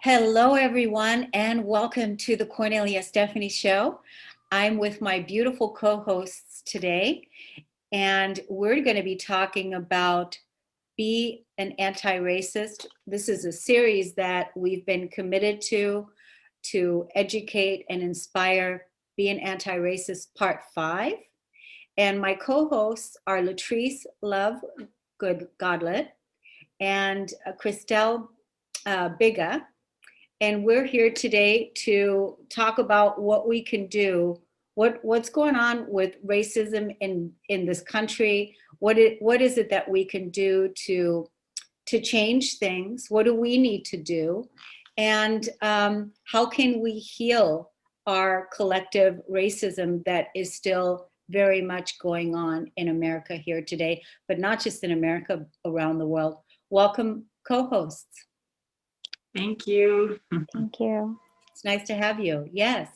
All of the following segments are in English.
Hello, everyone, and welcome to the Kornelia Stephanie Show. I'm with my beautiful co-hosts today, and we're going to be talking about Be an Anti-Racist. This is a series that we've been committed to educate and inspire Be an Anti-Racist Part 5. And my co-hosts are Latriece Love-Goodlett and Christelle Biiga. And we're here today to talk about what we can do, what's going on with racism in this country. What is it that we can do to change things? What do we need to do? And how can we heal our collective racism that is still very much going on in America here today, but not just in America, around the world. Welcome, co-hosts. Thank you. Thank you. It's nice to have you. Yes.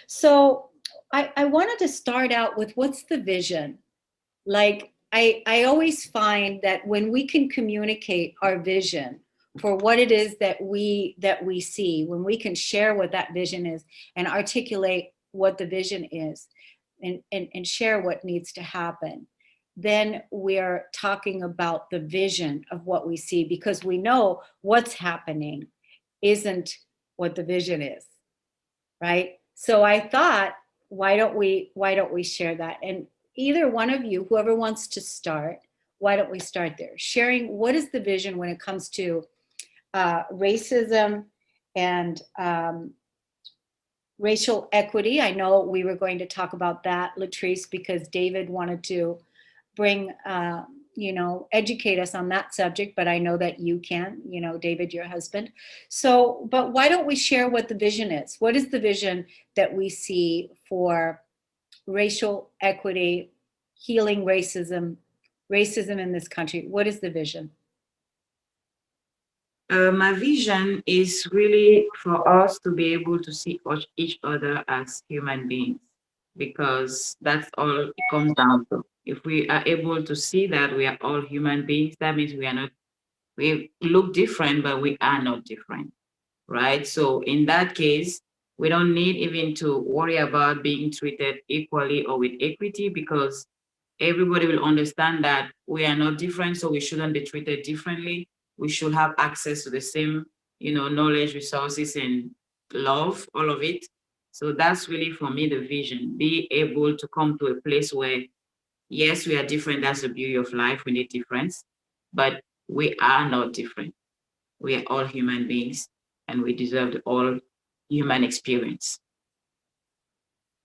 So I wanted to start out with what's the vision? Like I always find that when we can communicate our vision for what it is that we see, when we can share what that vision is and articulate what the vision is and share what needs to happen, then we're talking about the vision of what we see, because we know what's happening isn't what the vision is, right? So I thought, why don't we share that? And either one of you, whoever wants to start, why don't we start there? Sharing what is the vision when it comes to racism and racial equity. I know we were going to talk about that, Latriece, because David wanted to bring educate us on that subject, but I know that you can, David, your husband. So, but why don't we share what the vision is? What is the vision that we see for racial equity, healing racism in this country? What is the vision? My vision is really for us to be able to see each other as human beings, because that's all it comes down to. If we are able to see that we are all human beings, that means we look different, but we are not different, right? So in that case, we don't need even to worry about being treated equally or with equity, because everybody will understand that we are not different, so we shouldn't be treated differently. We should have access to the same, knowledge, resources, and love, all of it. So that's really for me the vision. Be able to come to a place where, yes, we are different. That's the beauty of life. We need difference, but we are not different. We are all human beings, and we deserve the all human experience.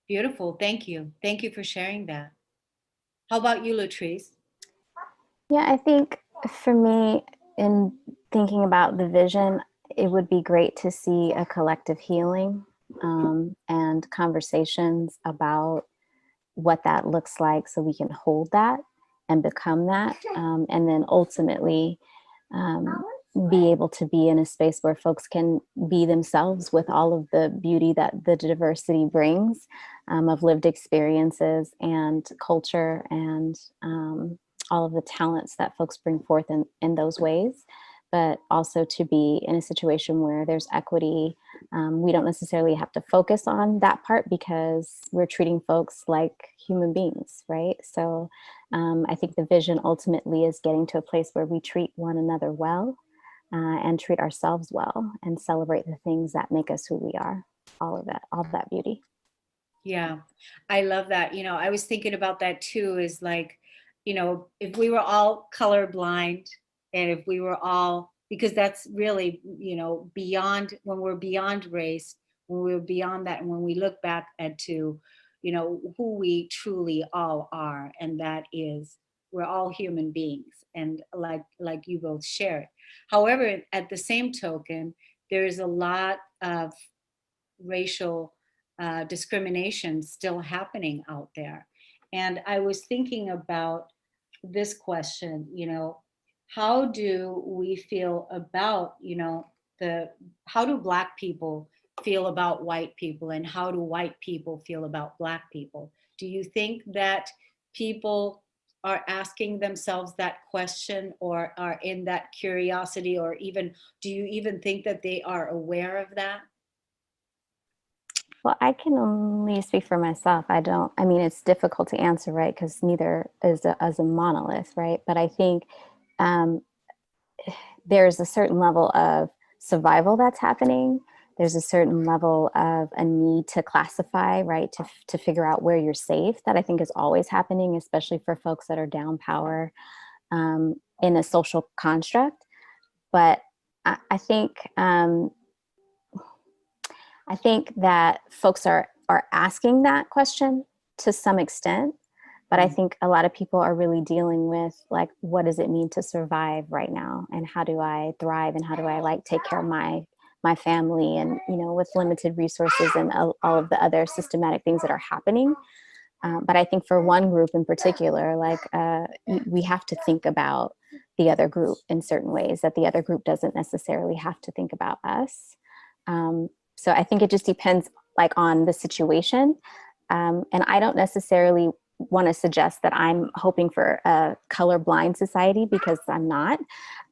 Beautiful. Thank you. Thank you for sharing that. How about you, Latrice? Yeah, I think for me, in thinking about the vision, it would be great to see a collective healing and conversations about what that looks like so we can hold that and become that. And then ultimately, be able to be in a space where folks can be themselves with all of the beauty that the diversity brings of lived experiences and culture and all of the talents that folks bring forth in those ways, but also to be in a situation where there's equity. We don't necessarily have to focus on that part because we're treating folks like human beings, right? So I think the vision ultimately is getting to a place where we treat one another well and treat ourselves well and celebrate the things that make us who we are, all of that beauty. Yeah, I love that. I was thinking about that too, is like, if we were all colorblind and if we were all, because that's really, beyond, when we're beyond race, when we're beyond that, and when we look back at to, who we truly all are, and that is, we're all human beings, and like you both shared. However, at the same token, there is a lot of racial discrimination still happening out there. And I was thinking about this question, how do we feel about, how do Black people feel about white people, and how do white people feel about Black people? Do you think that people are asking themselves that question or are in that curiosity, or even, do you even think that they are aware of that? Well, I can only speak for myself. I mean, it's difficult to answer, right? Because neither is as a monolith, right? But I think um, there's a certain level of survival that's happening. There's a certain level of a need to classify, right? To figure out where you're safe, that I think is always happening, especially for folks that are down power in a social construct. But I think I think that folks are asking that question to some extent, but I think a lot of people are really dealing with, like, what does it mean to survive right now, and how do I thrive, and how do I like take care of my family, and with limited resources and all of the other systematic things that are happening. But I think for one group in particular, like we have to think about the other group in certain ways that the other group doesn't necessarily have to think about us. So I think it just depends, like, on the situation. And I don't necessarily want to suggest that I'm hoping for a colorblind society, because I'm not.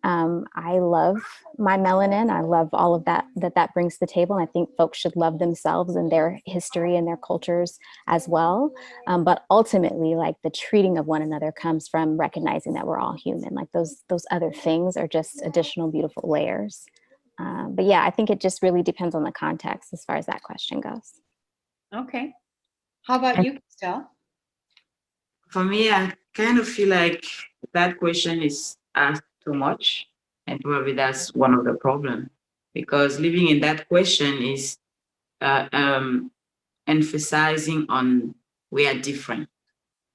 I love my melanin. I love all of that brings to the table. And I think folks should love themselves and their history and their cultures as well. But ultimately, like, the treating of one another comes from recognizing that we're all human. Like, those other things are just additional beautiful layers. But yeah, I think it just really depends on the context as far as that question goes. Okay. How about you, Christelle? For me, I kind of feel like that question is asked too much, and probably that's one of the problem, because living in that question is uh, um, emphasizing on we are different,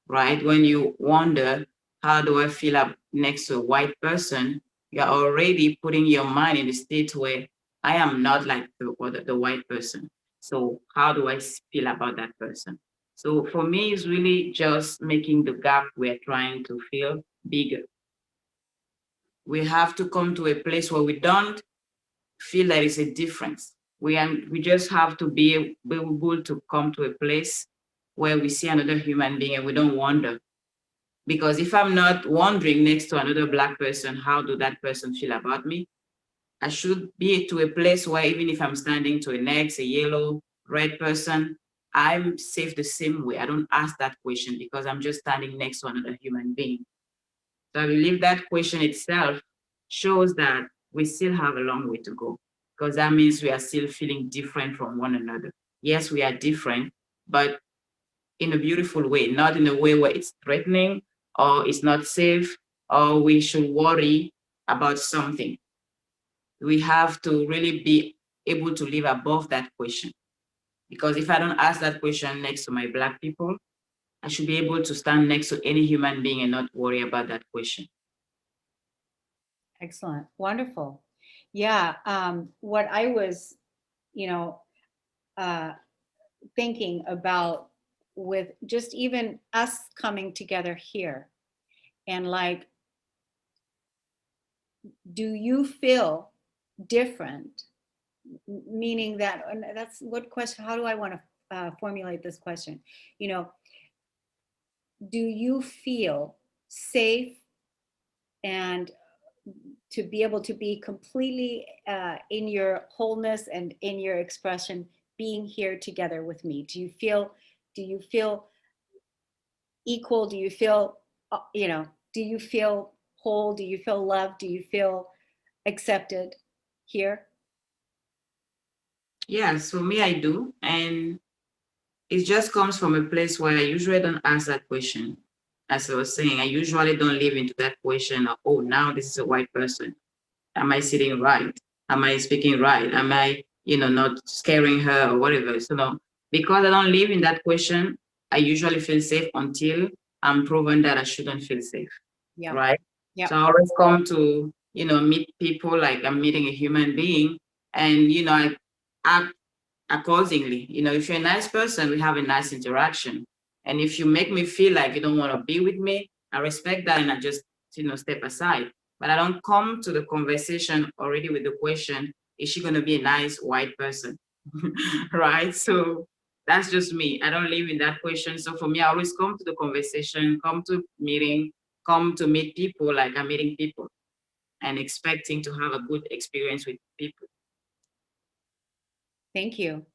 right? When you wonder, how do I feel up next to a white person? You're already putting your mind in a state where I am not like the white person. So how do I feel about that person? So for me, it's really just making the gap we're trying to fill bigger. We have to come to a place where we don't feel there is a difference. We just have to be able to come to a place where we see another human being and we don't wonder. Because if I'm not wondering next to another Black person, how do that person feel about me? I should be to a place where even if I'm standing to a next, a yellow, red person, I'm safe the same way. I don't ask that question because I'm just standing next to another human being. So I believe that question itself shows that we still have a long way to go, because that means we are still feeling different from one another. Yes, we are different, but in a beautiful way, not in a way where it's threatening or it's not safe or we should worry about something. We have to really be able to live above that question. Because if I don't ask that question next to my Black people, I should be able to stand next to any human being and not worry about that question. Excellent. Wonderful. Yeah. What I was, you know, uh, thinking about with just even us coming together here, and like, do you feel different? Meaning that, and that's what question, how do I want to formulate this question? You know, do you feel safe and to be able to be completely in your wholeness and in your expression, being here together with me? Do you feel equal? Do you feel, do you feel whole? Do you feel loved? Do you feel accepted here? Yes, for me, I do. And it just comes from a place where I usually don't ask that question. As I was saying, I usually don't live into that question of, oh, now this is a white person. Am I sitting right? Am I speaking right? Am I, not scaring her or whatever? So no, because I don't live in that question, I usually feel safe until I'm proven that I shouldn't feel safe. Yeah. Right? Yeah. So I always come to, meet people like I'm meeting a human being, and, I act accordingly. If you're a nice person, we have a nice interaction. And if you make me feel like you don't want to be with me, I respect that and I just, step aside. But I don't come to the conversation already with the question, is she going to be a nice white person? Right? So That's just me. I don't live in that question. So for me, I always come to the conversation, come to meeting, come to meet people like I'm meeting people and expecting to have a good experience with people. Thank you.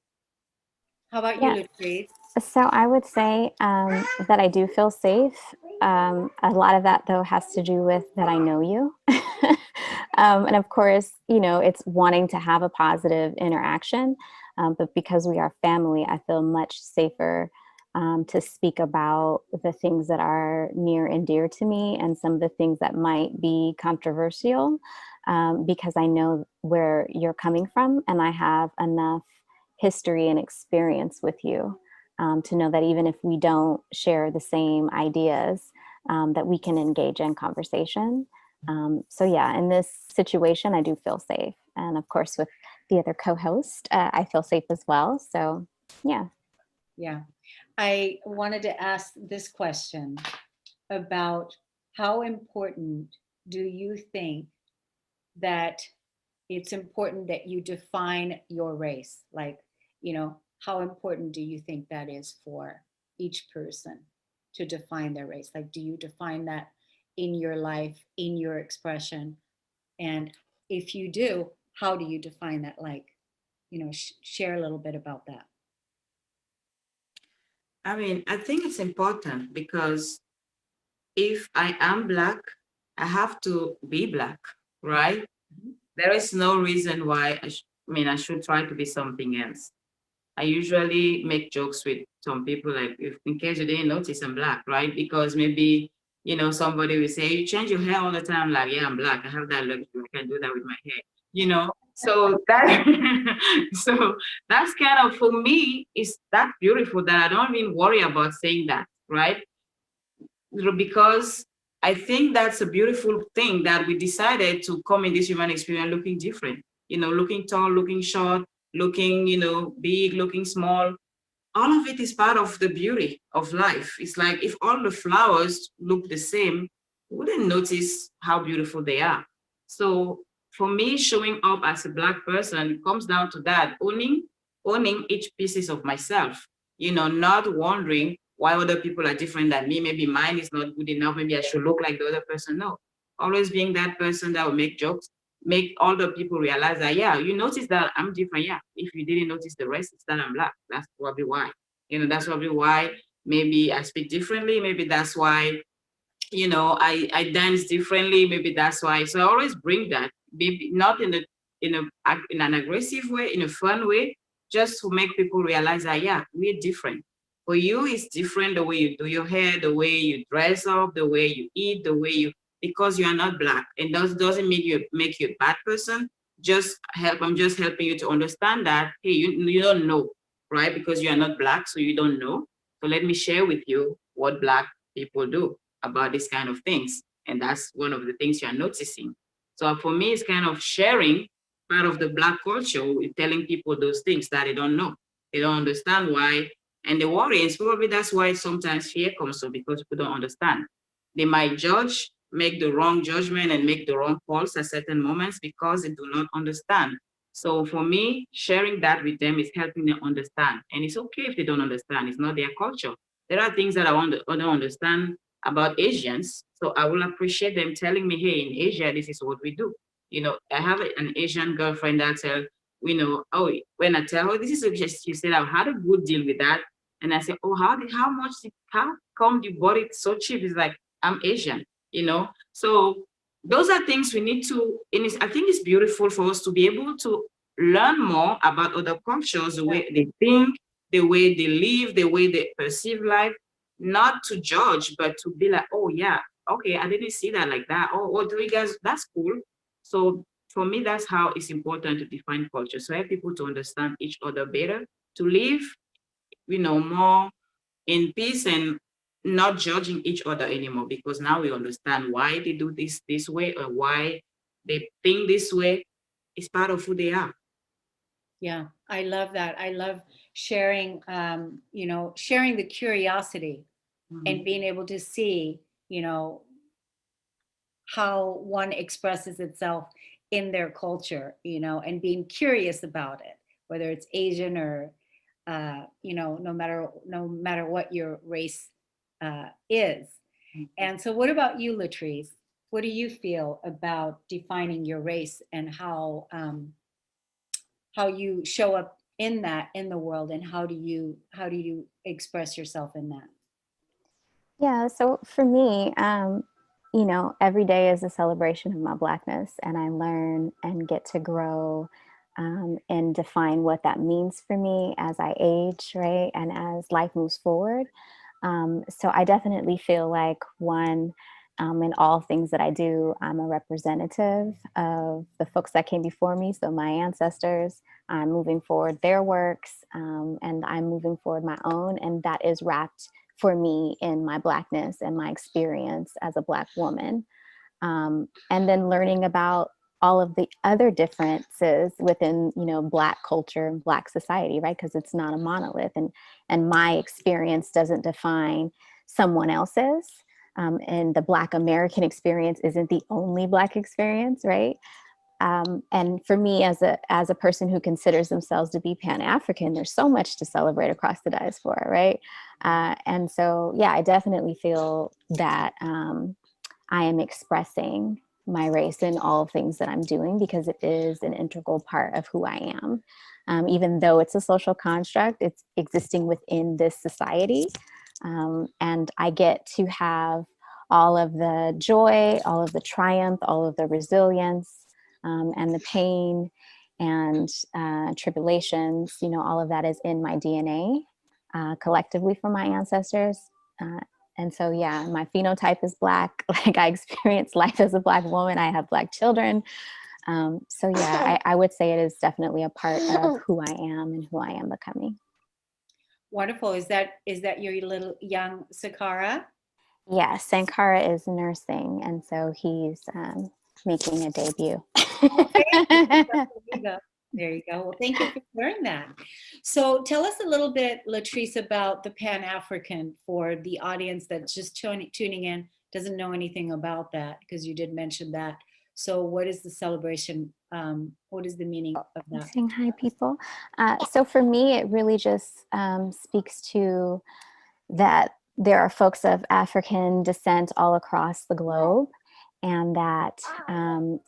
How about you, Yeah. Latrice? So I would say that I do feel safe. A lot of that, though, has to do with that I know you. And of course, you know, it's wanting to have a positive interaction. But because we are family, I feel much safer to speak about the things that are near and dear to me and some of the things that might be controversial because I know where you're coming from and I have enough history and experience with you to know that even if we don't share the same ideas, that we can engage in conversation. So yeah, in this situation, I do feel safe. And of course, with the other co-host, I feel safe as well. So yeah. Yeah. I wanted to ask this question about how important do you think that it's important that you define your race? Like, how important do you think that is for each person to define their race? Like, do you define that in your life, in your expression? And if you do, how do you define that? Like, share a little bit about that. I mean, I think it's important because if I am Black, I have to be Black, right? Mhm. There is no reason why I should try to be something else. I usually make jokes with some people, like, if in case you didn't notice, I'm Black, right? Because maybe, somebody will say, you change your hair all the time. Like, yeah, I'm Black. I have that luxury. I can do that with my hair, So that, so that's kind of, for me, is that beautiful that I don't even worry about saying that, right? Because I think that's a beautiful thing that we decided to come in this human experience looking different, looking tall, looking short, looking, big, looking small. All of it is part of the beauty of life. It's like if all the flowers look the same, we wouldn't notice how beautiful they are. So for me, showing up as a Black person comes down to that, owning each pieces of myself, not wondering why other people are different than me. Maybe mine is not good enough. Maybe I should look like the other person. No, always being that person that will make jokes, make all the people realize that, yeah, you notice that I'm different. Yeah. If you didn't notice the rest, it's that I'm Black. That's probably why. That's probably why maybe I speak differently. Maybe that's why, I dance differently. Maybe that's why. So I always bring that, maybe not in an aggressive way, in a fun way, just to make people realize that, yeah, we're different. For you, it's different the way you do your hair, the way you dress up, the way you eat, because you are not Black. And doesn't make you a bad person. I'm just helping you to understand that, hey, you don't know, right? Because you are not Black, so you don't know. So let me share with you what Black people do about these kind of things. And that's one of the things you're noticing. So for me, it's kind of sharing part of the Black culture with telling people those things that they don't know. They don't understand why. And the worry is probably that's why sometimes fear comes up, because people don't understand. They might judge, make the wrong judgment and make the wrong calls at certain moments because they do not understand. So for me, sharing that with them is helping them understand. And it's okay if they don't understand. It's not their culture. There are things that I don't understand about Asians. So I will appreciate them telling me, hey, in Asia, this is what we do. I have an Asian girlfriend that tell, oh, when I tell her this is what she said, I've had a good deal with that. And I say, oh, how come you bought it so cheap? It's like, I'm Asian, So those are things we need to, I think it's beautiful for us to be able to learn more about other cultures, the way they think, the way they live, the way they perceive life, not to judge, but to be like, oh yeah, okay, I didn't see that like that. Oh, what do you guys, that's cool. So for me, that's how it's important to define culture. So help people to understand each other better, to live, more in peace and not judging each other anymore, because now we understand why they do this way or why they think this way. It's part of who they are. Yeah, I love that. I love sharing, sharing the curiosity and being able to see, you know, how one expresses itself in their culture, and being curious about it, whether it's Asian or no matter what your race is. And so, what about you, Latrice? What do you feel about defining your race and how you show up in that in the world, and how do you express yourself in that? Yeah, so for me, every day is a celebration of my Blackness, and I learn and get to grow and define what that means for me as I age, right? And as life moves forward. So I definitely feel like in all things that I do, I'm a representative of the folks that came before me. So my ancestors, I'm moving forward their works, and I'm moving forward my own. And that is wrapped for me in my Blackness and my experience as a Black woman. And then learning about all of the other differences within, Black culture and Black society, right? Because it's not a monolith, and my experience doesn't define someone else's. And the Black American experience isn't the only Black experience, right? And for me, as a person who considers themselves to be Pan-African, there's so much to celebrate across the diaspora, right? And so, yeah, I definitely feel that I am expressing my race in all things that I'm doing, because it is an integral part of who I am. Even though it's a social construct, it's existing within this society. And I get to have all of the joy, all of the triumph, all of the resilience, and the pain and tribulations, all of that is in my DNA collectively from my ancestors. And so, yeah, my phenotype is Black. Like, I experience life as a Black woman. I have Black children. So, yeah, I would say it is definitely a part of who I am and who I am becoming. Wonderful. Is that your little young Sakara? Yeah, Sankara is nursing, and so he's making a debut. Oh, there you go. There you go. Well, thank you for sharing that. So tell us a little bit, Latrice, about the Pan-African for the audience that's just tuning in, doesn't know anything about that, because you did mention that. So what is the celebration? What is the meaning of that? Saying hi, people. So for me, it really just speaks to that there are folks of African descent all across the globe, and that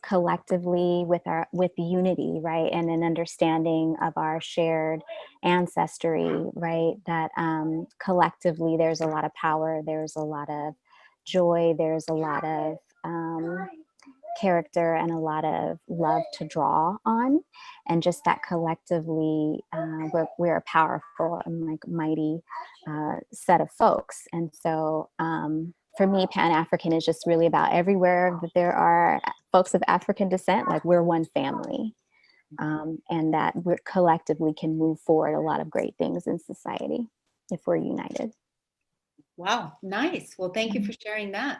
collectively with unity, right, and an understanding of our shared ancestry, right, that collectively there's a lot of power, there's a lot of joy, there's a lot of character and a lot of love to draw on, and just that collectively we're a powerful and like mighty set of folks. And so for me, Pan-African is just really about everywhere that there are folks of African descent, like we're one family, and that we collectively can move forward a lot of great things in society if we're united. Wow, nice. Well, thank you for sharing that.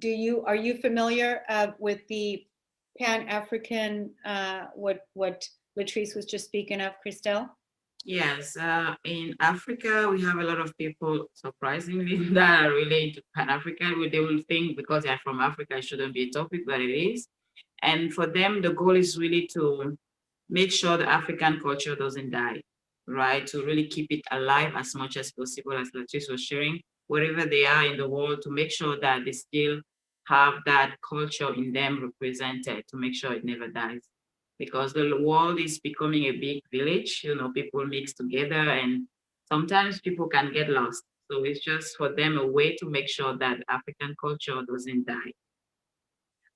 Are you familiar with the Pan-African, what Latrice was just speaking of, Christelle? Yes, in Africa, we have a lot of people, surprisingly, that are related to Pan-African. They will think because they're from Africa, it shouldn't be a topic, but it is. And for them, the goal is really to make sure the African culture doesn't die, right? To really keep it alive as much as possible, as Latrice was sharing, wherever they are in the world, to make sure that they still have that culture in them represented, to make sure it never dies. Because the world is becoming a big village, people mix together, and sometimes people can get lost. So it's just for them a way to make sure that African culture doesn't die.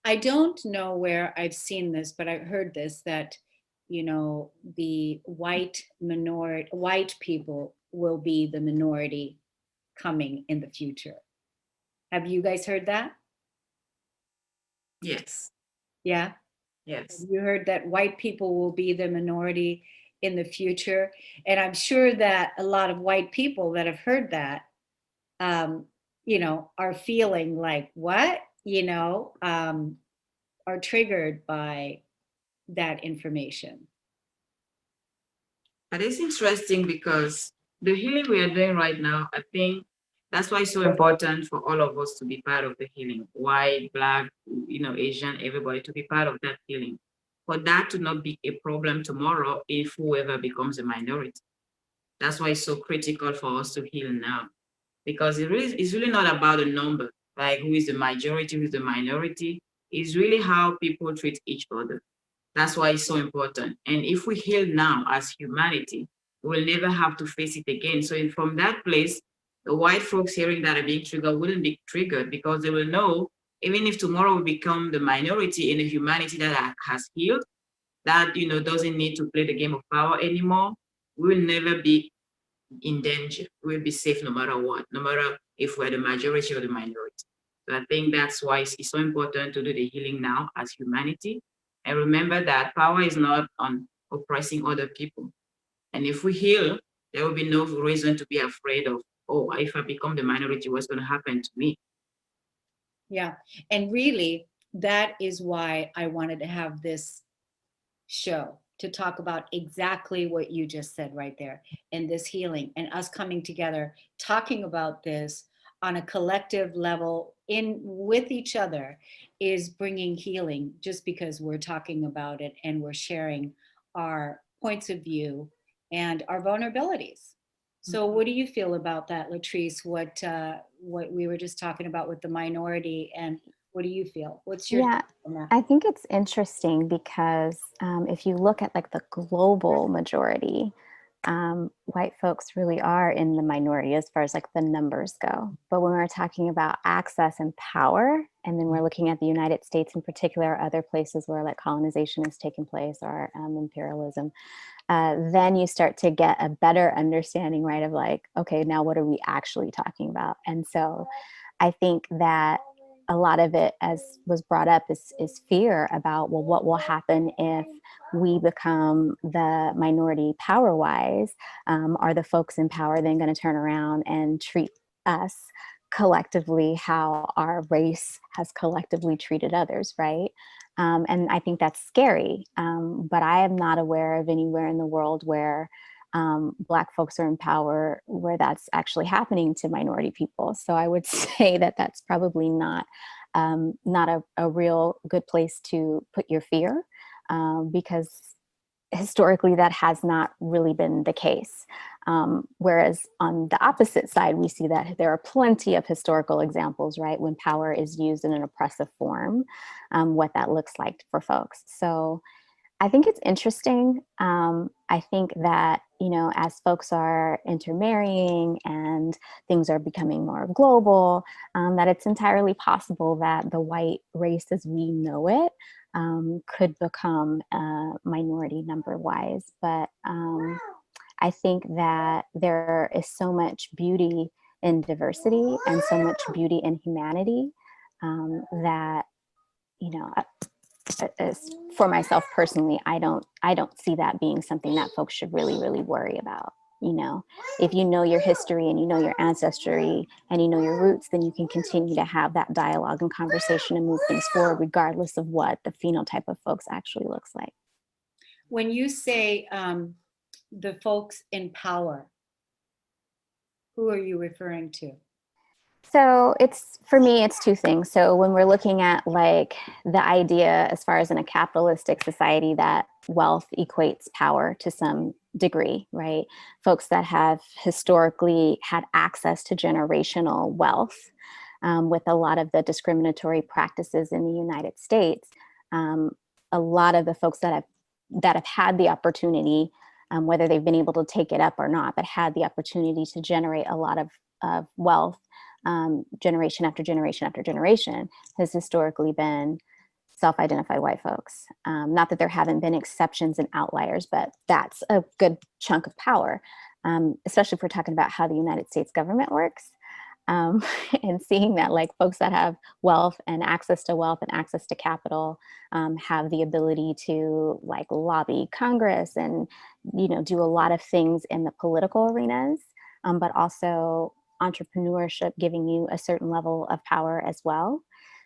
I don't know where I've seen this, but I've heard this, that, the white people will be the minority coming in the future. Have you guys heard that? Yes. Yeah? Yes. Have you heard that white people will be the minority in the future? And I'm sure that a lot of white people that have heard that, are feeling like, what? Are triggered by that information. But it's interesting because the healing we are doing right now, I think that's why it's so important for all of us to be part of the healing. White, Black, Asian, everybody to be part of that healing. For that to not be a problem tomorrow if whoever becomes a minority. That's why it's so critical for us to heal now, because it's really not about a number, like who is the majority, who is the minority. It's really how people treat each other. That's why it's so important. And if we heal now as humanity, we'll never have to face it again. So from that place, the white folks hearing that are being triggered wouldn't be triggered, because they will know, even if tomorrow we become the minority in a humanity that has healed, that doesn't need to play the game of power anymore, we will never be in danger. We'll be safe no matter what, no matter if we're the majority or the minority. So I think that's why it's so important to do the healing now as humanity. And remember that power is not on oppressing other people. And if we heal, there will be no reason to be afraid of, oh, if I become the minority, what's going to happen to me? Yeah. And really, that is why I wanted to have this show, to talk about exactly what you just said right there, and this healing and us coming together, talking about this on a collective level in with each other is bringing healing, just because we're talking about it and we're sharing our points of view and our vulnerabilities. So what do you feel about that, Latrice? What we were just talking about with the minority, and what do you feel? What's your Yeah, thought on that? I think it's interesting because if you look at like the global majority, white folks really are in the minority as far as like the numbers go. But when we're talking about access and power, and then we're looking at the United States in particular, or other places where like colonization has taken place, or imperialism, then you start to get a better understanding, right, of like, okay, now what are we actually talking about? And so I think that a lot of it, as was brought up, is fear about, well, what will happen if we become the minority power-wise? Are the folks in power then going to turn around and treat us collectively how our race has collectively treated others, right? And I think that's scary. But I am not aware of anywhere in the world where Black folks are in power where that's actually happening to minority people. So I would say that that's probably not a real good place to put your fear, because historically that has not really been the case. Whereas on the opposite side, we see that there are plenty of historical examples, right, when power is used in an oppressive form, what that looks like for folks. So I think it's interesting. I think that, as folks are intermarrying and things are becoming more global, that it's entirely possible that the white race as we know it could become a minority number-wise. But I think that there is so much beauty in diversity and so much beauty in humanity that, as for myself personally, I don't see that being something that folks should really worry about. If you know your history and you know your ancestry and you know your roots, then you can continue to have that dialogue and conversation and move things forward, regardless of what the phenotype of folks actually looks like. When you say the folks in power, who are you referring to? So for me, it's two things. So when we're looking at like the idea as far as in a capitalistic society that wealth equates power to some degree, right? Folks that have historically had access to generational wealth, with a lot of the discriminatory practices in the United States, a lot of the folks that have had the opportunity, whether they've been able to take it up or not, but had the opportunity to generate a lot of wealth, generation after generation after generation, has historically been self-identified white folks. Not that there haven't been exceptions and outliers, but that's a good chunk of power, especially if we're talking about how the United States government works. And seeing that like folks that have wealth and access to capital have the ability to like lobby Congress and do a lot of things in the political arenas, but also entrepreneurship giving you a certain level of power as well.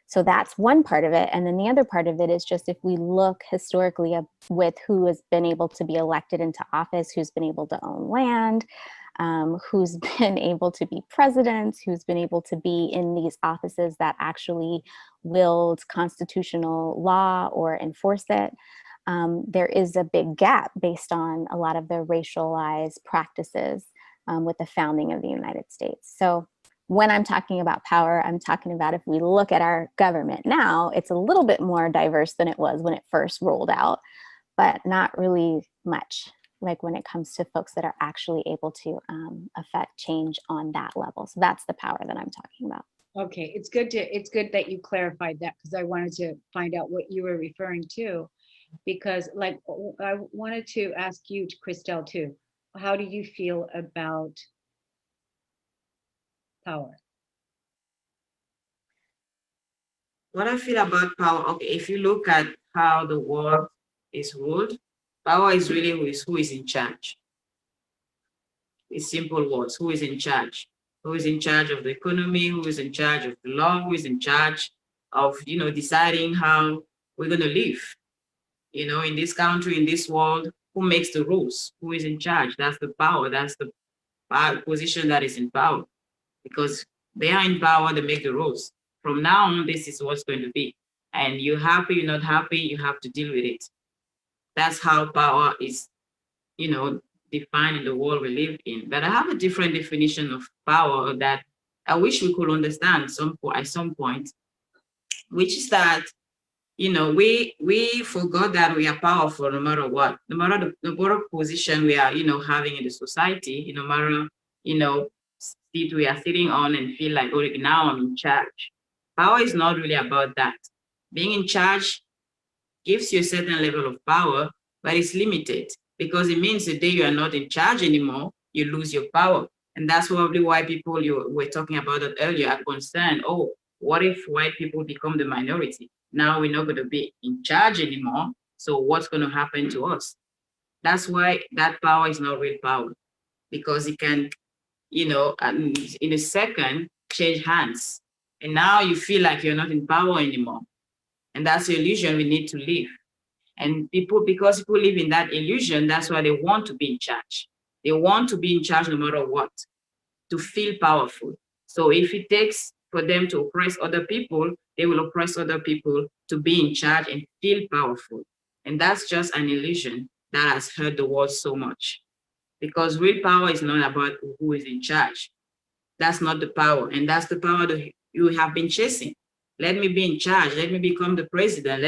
So that's one part of it. And then the other part of it is just if we look historically with who has been able to be elected into office, who's been able to own land, who's been able to be presidents, who's been able to be in these offices that actually wield constitutional law or enforce it. there is a big gap based on a lot of the racialized practices with the founding of the United States. So when I'm talking about power, I'm talking about if we look at our government now, it's a little bit more diverse than it was when it first rolled out, but not really much, like when it comes to folks that are actually able to affect change on that level. So that's the power that I'm talking about. Okay, it's good that you clarified that, because I wanted to find out what you were referring to, because like I wanted to ask you, Christelle, too. How do you feel about power? What I feel about power, okay, if you look at how the world is ruled, power is really who is in charge. It's simple words, who is in charge? Who is in charge of the economy? Who is in charge of the law? Who is in charge of, deciding how we're going to live? In this country, in this world, who makes the rules? Who is in charge? That's the power. That's the position that is in power. Because they are in power, they make the rules. From now on, this is what's going to be. And you're happy, you're not happy, you have to deal with it. That's how power is, defined in the world we live in. But I have a different definition of power that I wish we could understand at some point, which is that, we forgot that we are powerful no matter what, no matter the position we are, having in the society, no matter, seat we are sitting on and feel like, oh, now I'm in charge. Power is not really about that. Being in charge gives you a certain level of power, but it's limited, because it means the day you are not in charge anymore, you lose your power. And that's probably why people, you were talking about it earlier, are concerned, oh, what if white people become the minority? Now we're not going to be in charge anymore. So what's going to happen to us? That's why that power is not real power, because it can, in a second, change hands. And now you feel like you're not in power anymore. And that's the illusion we need to live. And because people live in that illusion, that's why they want to be in charge. They want to be in charge no matter what, to feel powerful. So if it takes for them to oppress other people, they will oppress other people to be in charge and feel powerful. And that's just an illusion that has hurt the world so much. Because real power is not about who is in charge. That's not the power. And that's the power that you have been chasing. Let me be in charge. Let me become the president.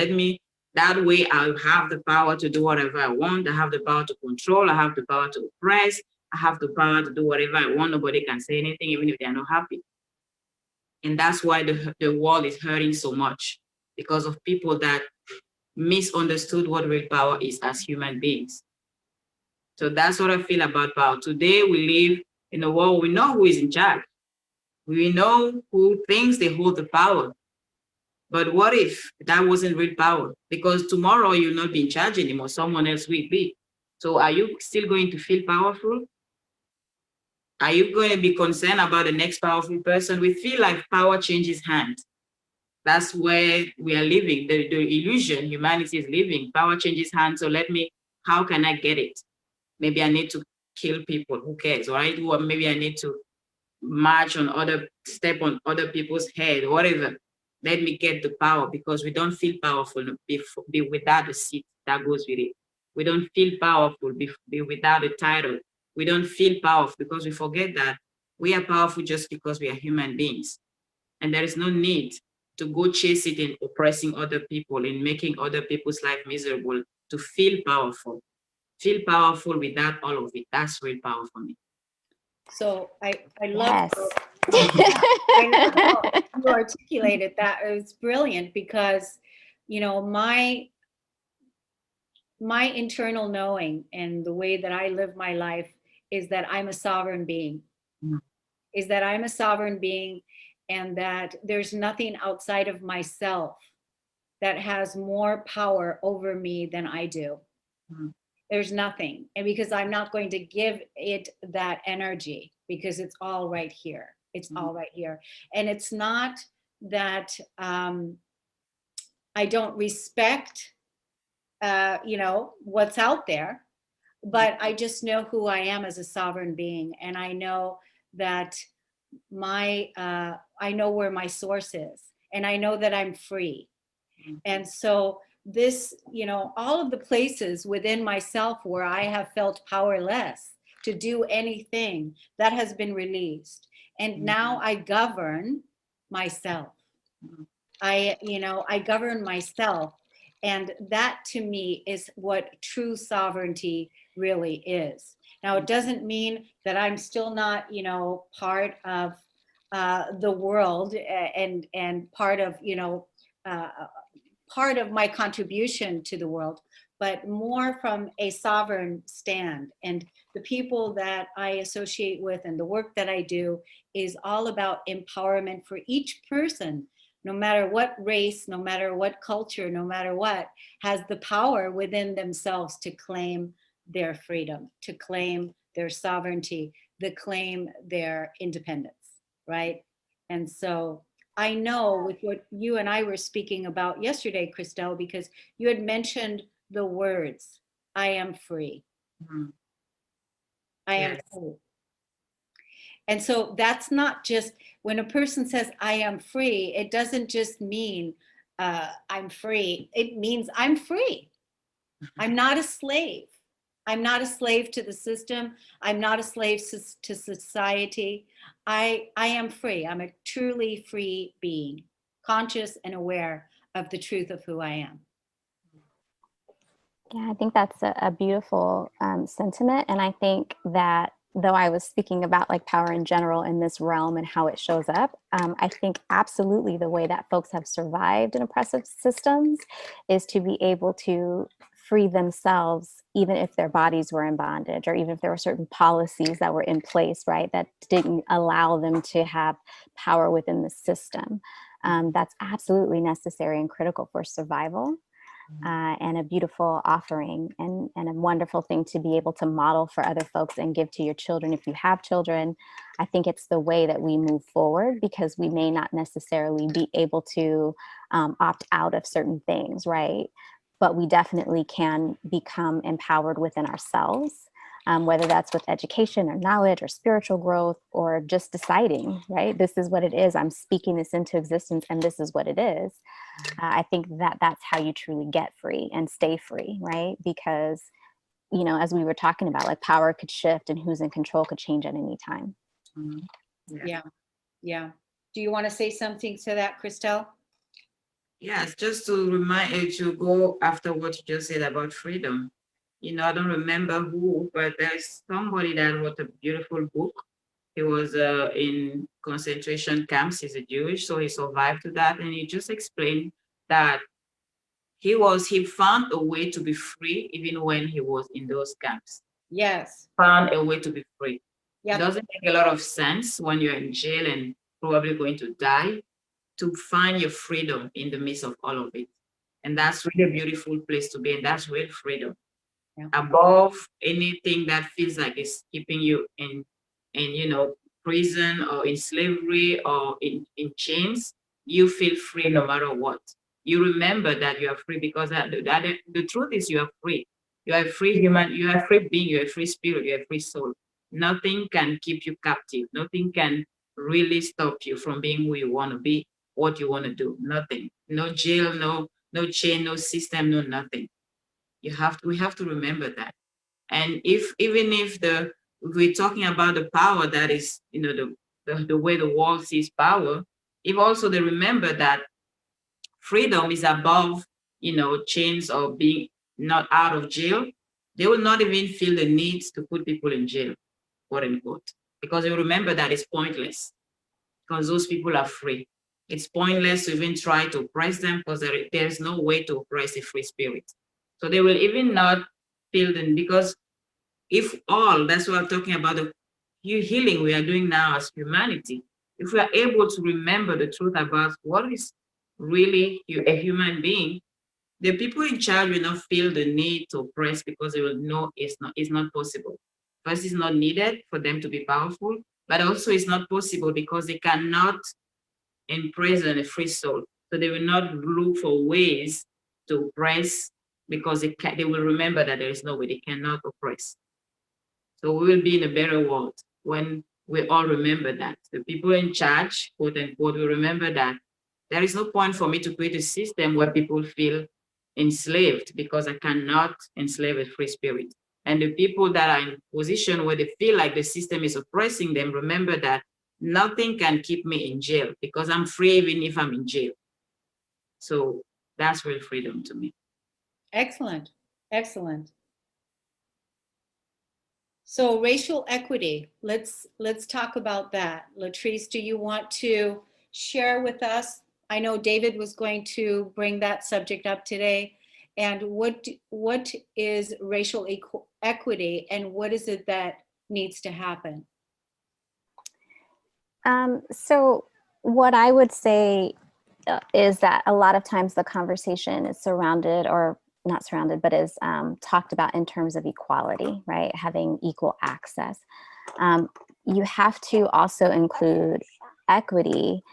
That way I'll have the power to do whatever I want. I have the power to control. I have the power to oppress. I have the power to do whatever I want. Nobody can say anything, even if they're not happy. And that's why the world is hurting so much, because of people that misunderstood what real power is as human beings. So that's what I feel about power. Today we live in a world, we know who is in charge. We know who thinks they hold the power. But what if that wasn't real power? Because tomorrow you'll not be in charge anymore. Someone else will be. So are you still going to feel powerful? Are you going to be concerned about the next powerful person? We feel like power changes hands. That's where we are living. The illusion humanity is living. Power changes hands. So how can I get it? Maybe I need to kill people. Who cares, right? Or maybe I need to step on other people's head, whatever. Let me get the power, because we don't feel powerful be without the seat that goes with it. We don't feel powerful be without a title. We don't feel powerful because we forget that we are powerful just because we are human beings. And there is no need to go chase it in oppressing other people, in making other people's life miserable to feel powerful. Feel powerful without all of it. That's real power for me. So I love Yes. I know you articulated that. It was brilliant, because my internal knowing and the way that I live my life is that I'm a sovereign being. Is that I'm a sovereign being, and that there's nothing outside of myself that has more power over me than I do. There's nothing. And because I'm not going to give it that energy, because it's all right here. It's all right here. And it's not that I don't respect, what's out there, but I just know who I am as a sovereign being. And I know that I know where my source is, and I know that I'm free. And so this, you know, all of the places within myself where I have felt powerless to do anything, that has been released. And now I govern myself. I govern myself. And that to me is what true sovereignty really is. Now, it doesn't mean that I'm still not, you know, part of the world and part of, you know, uh, part of my contribution to the world, but more from a sovereign stand. And the people that I associate with and the work that I do is all about empowerment for each person, no matter what race, no matter what culture, no matter what, has the power within themselves to claim their freedom, to claim their sovereignty, to claim their independence, right? And so I know with what you and I were speaking about yesterday, Christelle, because you had mentioned the words, I am free. Mhm. I am Yes. free. And so that's not just when a person says, I am free, it doesn't just mean I'm free. It means I'm free. I'm not a slave. I'm not a slave to the system. I'm not a slave to society. I am free. I'm a truly free being, conscious and aware of the truth of who I am. Yeah, I think that's a beautiful sentiment. And I think that though I was speaking about like power in general in this realm and how it shows up, I think absolutely the way that folks have survived in oppressive systems is to be able to free themselves, even if their bodies were in bondage, or even if there were certain policies that were in place, right, that didn't allow them to have power within the system. That's absolutely necessary and critical for survival. And a beautiful offering and a wonderful thing to be able to model for other folks and give to your children if you have children. I think it's the way that we move forward, because we may not necessarily be able to opt out of certain things, right? But we definitely can become empowered within ourselves, whether that's with education or knowledge or spiritual growth or just deciding, right? This is what it is. I'm speaking this into existence and this is what it is. I think that that's how you truly get free and stay free, right? Because, you know, as we were talking about, like power could shift and who's in control could change at any time. Mhm. Yeah. Yeah. Yeah. Do you want to say something to that, Christelle? Yes, just to remind you to go after what you just said about freedom. You know, I don't remember who, but there's somebody that wrote a beautiful book. He was in concentration camps. He's a Jewish, so he survived to that, and he just explained that he found a way to be free even when he was in those camps. Yes. Found a way to be free. It Yep. doesn't make a lot of sense when you're in jail and probably going to die, to find your freedom in the midst of all of it. And that's really a beautiful place to be. And that's real freedom. Yeah. Above anything that feels like it's keeping you in prison or in slavery or in chains, you feel free no matter what. You remember that you are free, because the truth is you are free. You are a free human, you are a free being, you're a free spirit, you're a free soul. Nothing can keep you captive. Nothing can really stop you from being who you want to be, what you want to do. Nothing. No jail, no chain, no system, no nothing. We have to remember that. And even if we're talking about the power that is, the way the world sees power, if also they remember that freedom is above, chains or being not out of jail, they will not even feel the need to put people in jail, quote unquote, because they will remember that it's pointless, because those people are free. It's pointless to even try to oppress them, because there's no way to oppress a free spirit. So they will even not feel them, because that's what I'm talking about, the healing we are doing now as humanity. If we are able to remember the truth about what is really a human being, the people in charge will not feel the need to oppress, because they will know it's not possible. First, it's not needed for them to be powerful, but also it's not possible because they cannot imprison a free soul. So they will not look for ways to oppress, because they will remember that there is no way, they cannot oppress. So we will be in a better world when we all remember that. The people in charge, quote unquote, will remember that there is no point for me to create a system where people feel enslaved, because I cannot enslave a free spirit. And the people that are in position where they feel like the system is oppressing them, remember that nothing can keep me in jail, because I'm free even if I'm in jail. So that's real freedom to me. Excellent. Excellent. So racial equity, let's talk about that. Latriece, do you want to share with us? I know David was going to bring that subject up today. And what is racial equity, and what is it that needs to happen? So what I would say is that a lot of times the conversation is surrounded, or not surrounded, but is talked about in terms of equality, right? Having equal access. You have to also include equity,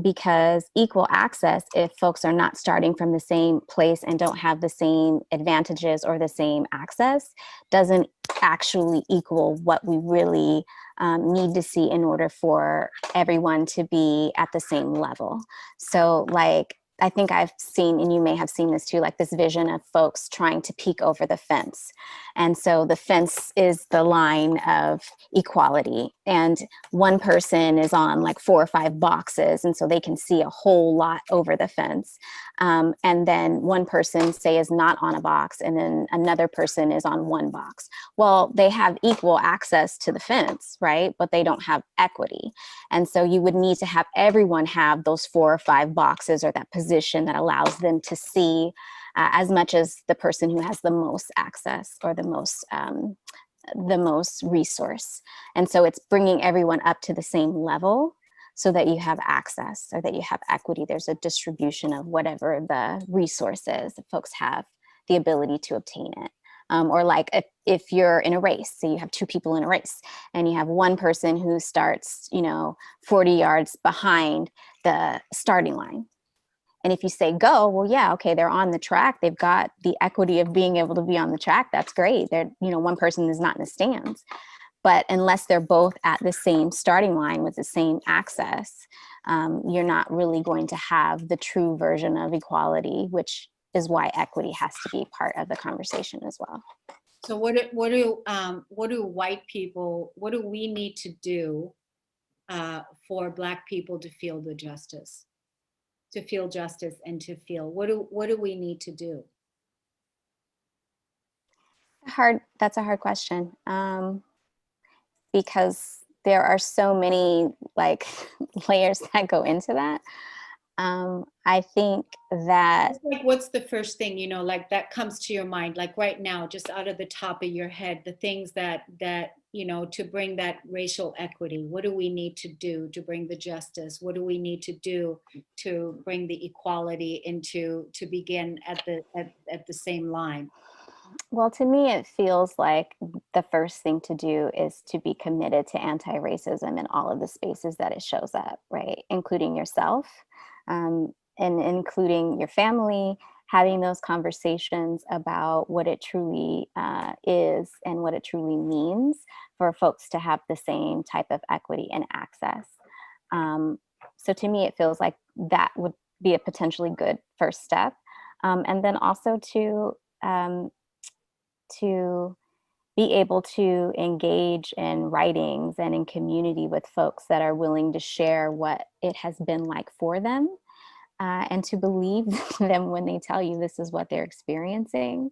because equal access, if folks are not starting from the same place and don't have the same advantages or the same access, doesn't actually equal what we really need to see in order for everyone to be at the same level. So like, I think I've seen, and you may have seen this too, like this vision of folks trying to peek over the fence. And so the fence is the line of equality. And one person is on like 4 or 5 boxes, and so they can see a whole lot over the fence. And then one person, say, is not on a box, and then another person is on 1 box. Well, they have equal access to the fence, right? But they don't have equity. And so you would need to have everyone have those 4 or 5 boxes, or that position that allows them to see as much as the person who has the most access, or the most resource. And so it's bringing everyone up to the same level so that you have access, or that you have equity. There's a distribution of whatever the resource is that folks have the ability to obtain it. Or like if you're in a race, so you have 2 people in a race, and you have one person who starts, 40 yards behind the starting line. And if you say go, well, yeah, okay, they're on the track. They've got the equity of being able to be on the track. That's great. They're, one person is not in the stands. But unless they're both at the same starting line with the same access, you're not really going to have the true version of equality, which is why equity has to be part of the conversation as well. So what do white people, what do we need to do for Black people to feel the justice? To feel justice and to feel, what do we need to do? That's a hard question, because there are so many like layers that go into that. I think that, like, what's the first thing, like that comes to your mind, like right now, just out of the top of your head, the things that to bring that racial equity? What do we need to do to bring the justice? What do we need to do to bring the equality to begin at the same line? well, to me, it feels like the first thing to do is to be committed to anti-racism in all of the spaces that it shows up, right? Including yourself, and including your family, having those conversations about what it truly is and what it truly means for folks to have the same type of equity and access. So to me, it feels like that would be a potentially good first step. And then also to be able to engage in writings and in community with folks that are willing to share what it has been like for them, and to believe them when they tell you this is what they're experiencing,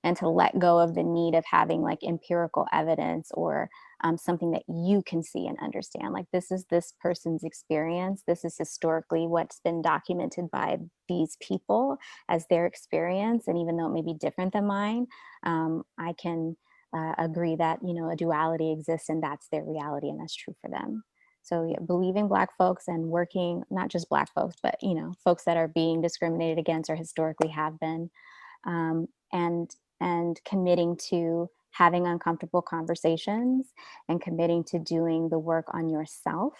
and to let go of the need of having like empirical evidence or something that you can see and understand. Like, this is this person's experience. This is historically what's been documented by these people as their experience. And even though it may be different than mine, I can agree that, a duality exists and that's their reality and that's true for them. So yeah, believing Black folks and working, not just Black folks, but, folks that are being discriminated against or historically have been, and committing to having uncomfortable conversations and committing to doing the work on yourself.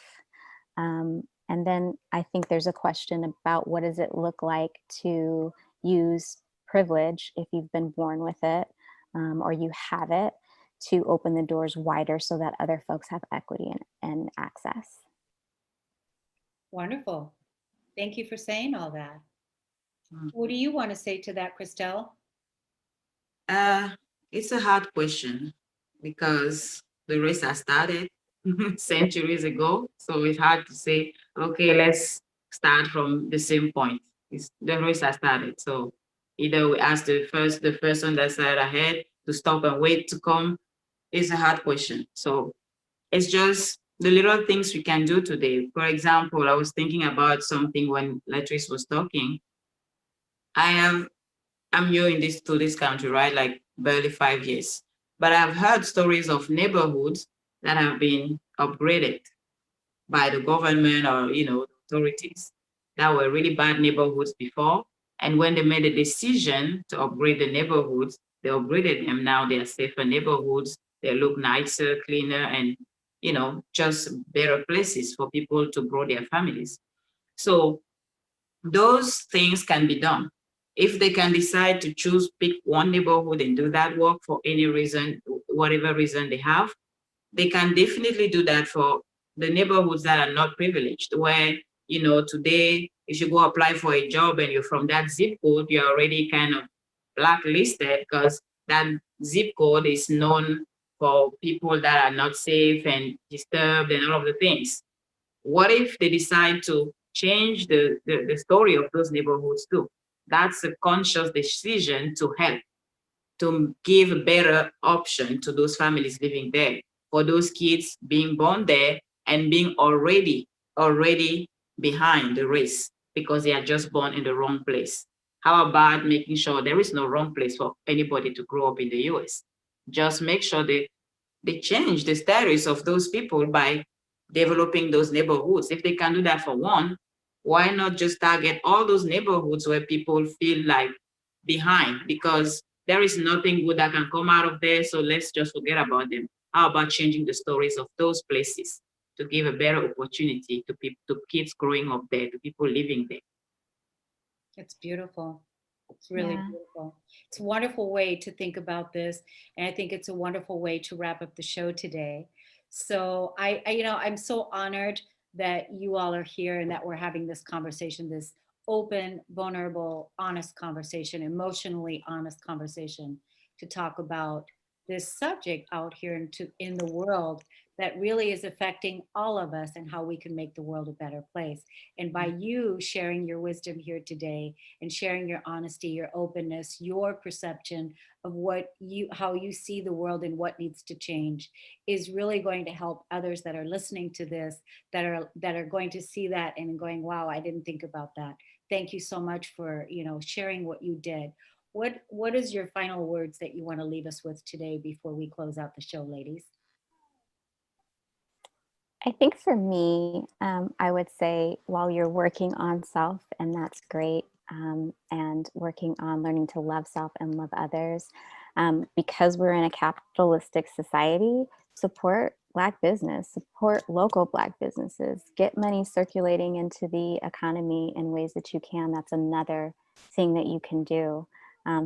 And then I think there's a question about what does it look like to use privilege if you've been born with it, or you have it, to open the doors wider so that other folks have equity and access. Wonderful. Thank you for saying all that. Mm. What do you want to say to that, Christelle? Uh, it's a hard question because the race has started centuries ago. So it's hard to say, okay, let's start from the same point. The race has started. So either we ask the person that started ahead to stop and wait to come. It's a hard question. So it's just the little things we can do today. For example, I was thinking about something when Latrice was talking. I have I'm new in this country, right? Like barely 5 years. But I've heard stories of neighborhoods that have been upgraded by the government or authorities that were really bad neighborhoods before. And when they made a decision to upgrade the neighborhoods, they upgraded them. Now they are safer neighborhoods. They look nicer, cleaner, and just better places for people to grow their families. So those things can be done. If they can decide to choose, pick one neighborhood and do that work for any reason, whatever reason they have, they can definitely do that for the neighborhoods that are not privileged, where, today, if you go apply for a job and you're from that zip code, you're already kind of blacklisted because that zip code is known for people that are not safe and disturbed and all of the things. What if they decide to change the story of those neighborhoods too? That's a conscious decision to help, to give a better option to those families living there, for those kids being born there and being already behind the race because they are just born in the wrong place. How about making sure there is no wrong place for anybody to grow up in the US? Just make sure they change the status of those people by developing those neighborhoods. If they can do that for one, why not just target all those neighborhoods where people feel like behind? Because there is nothing good that can come out of there, so let's just forget about them. How about changing the stories of those places to give a better opportunity to people, to kids growing up there, to people living there? It's beautiful. It's really Yeah. beautiful. It's a wonderful way to think about this. And I think it's a wonderful way to wrap up the show today. So I'm so honored that you all are here and that we're having this conversation, this open, vulnerable, honest conversation, emotionally honest conversation to talk about this subject out here in the world that really is affecting all of us and how we can make the world a better place. And by you sharing your wisdom here today and sharing your honesty, your openness, your perception of how you see the world and what needs to change is really going to help others that are listening to this, that are going to see that and going, wow, I didn't think about that. Thank you so much for, sharing what you did. What is your final words that you want to leave us with today before we close out the show, ladies? I think for me, I would say while you're working on self, and that's great, and working on learning to love self and love others, because we're in a capitalistic society, support Black business, support local Black businesses, get money circulating into the economy in ways that you can. That's another thing that you can do.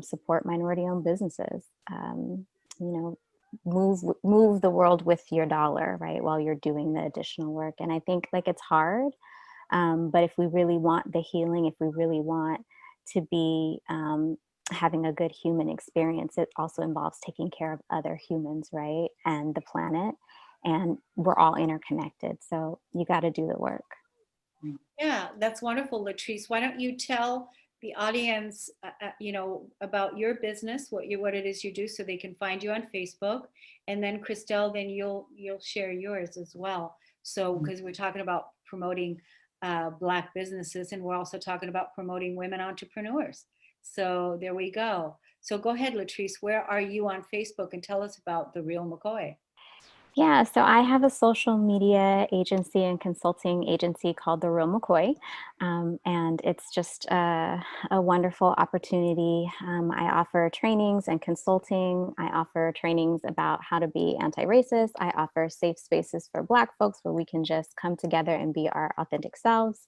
Support minority-owned businesses. You know, move the world with your dollar, right, while you're doing the additional work. And I think like it's hard, but if we really want the healing, if we really want to be having a good human experience, it also involves taking care of other humans, right, and the planet. And we're all interconnected, so you got to do the work. Yeah, that's wonderful, Latrice. Why don't you tell the audience, about your business, what it is you do, so they can find you on Facebook, and then Christelle, then you'll share yours as well. So, because we're talking about promoting Black businesses, and we're also talking about promoting women entrepreneurs. So there we go. So go ahead, Latrice. Where are you on Facebook? And tell us about The Real McCoy. Yeah, so I have a social media agency and consulting agency called The Real McCoy, and it's just a wonderful opportunity. I offer trainings and consulting. I offer trainings about how to be anti-racist. I offer safe spaces for Black folks where we can just come together and be our authentic selves.